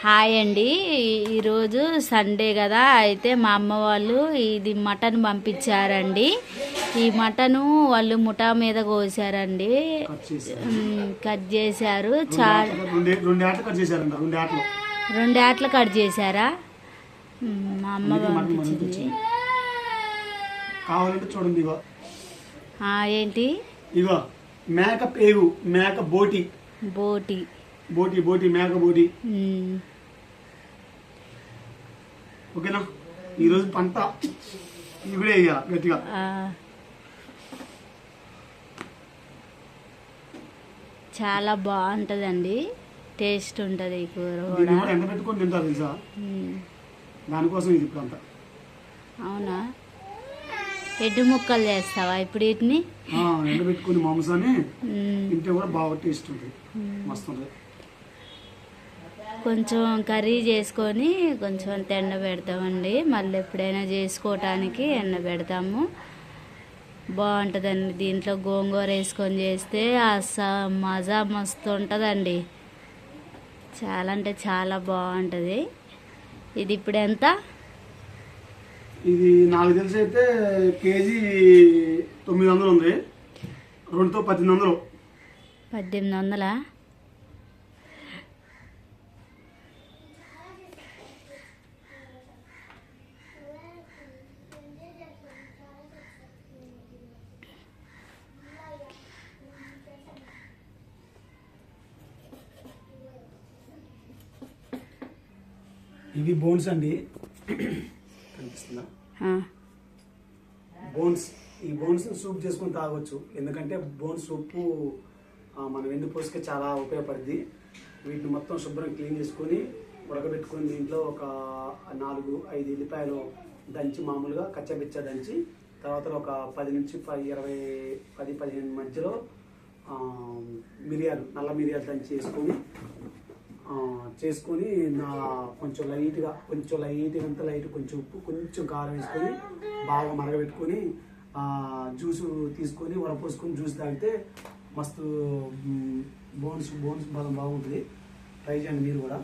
Hi అండి. ఈరోజు Sunday కదా, అయితే మా అమ్మ వాళ్ళు ఇది మటన్ పంపించారండి. ఈ మటను వాళ్ళు ముఠా మీద కోసారండి, కట్ చేశారు. రెండు ఆటలు కట్ చేశారా? మా అమ్మ పంపించింది. కావాలంటే చూడండి, ఇగో ఏంటి? ఇగో మేక పేగు, మేక బోటి బోటి బోటి బోటి మేక బోటి. ఓకేనా? ఈరోజు పంట ఇవిడే ఇక గట్టిగా. చాలా బాగుంటుందండి, టేస్ట్ ఉంటుంది. ఈ కూర కూడా ఎండ పెట్టుకొని తింటారు తెలుసా, దానికోసం ఇది ఇప్పుడు అంతా. అవునా? ఎడ్డు ముక్కలు చేస్తావా ఇప్పుడు వీటిని? ఎండ పెట్టుకుని మాంసాన్ని తింటే కూడా బాగా టేస్ట్ ఉంటుంది, మస్తు ఉంటుంది. కొంచెం కర్రీ చేసుకొని కొంచెం ఎండ పెడతామండి, మళ్ళీ ఎప్పుడైనా చేసుకోవటానికి ఎండ పెడతాము. బాగుంటుందండి. దీంట్లో గోంగూర వేసుకొని చేస్తే మజా మస్తు ఉంటుందండి. చాలా అంటే చాలా బాగుంటుంది. ఇది ఇప్పుడు ఎంత? ఇది నాకు తెలిసి అయితే కేజీ 900 ఉంది, 2తో 1800. 1800? ఇవి బోన్స్ అండి, కనిపిస్తుందా? బోన్స్. ఈ బోన్స్ సూప్ చేసుకొని తాగొచ్చు, ఎందుకంటే బోన్స్ సూపు మనం వెన్నుపూసకి చాలా ఉపయోగపడుద్ది. వీటిని మొత్తం శుభ్రం క్లీన్ చేసుకొని ఉడకబెట్టుకొని దీంట్లో ఒక 4-5 ఎల్లిపాయలు దంచి, మామూలుగా కచ్చబిచ్చ దంచి, తర్వాత ఒక 10 నుంచి 10-15 మధ్యలో మిరియాలు, నల్ల మిరియాలు దంచి చేసుకొని కొంచెం లైట్గా ఎంత లైట్, కొంచెం ఉప్పు, కొంచెం కారం వేసుకొని బాగా మరగబెట్టుకొని జ్యూసు తీసుకొని వడపోసుకొని జ్యూస్ తాగితే మస్తు బోన్స్ బాగుంటుంది. ట్రై చేయండి మీరు కూడా.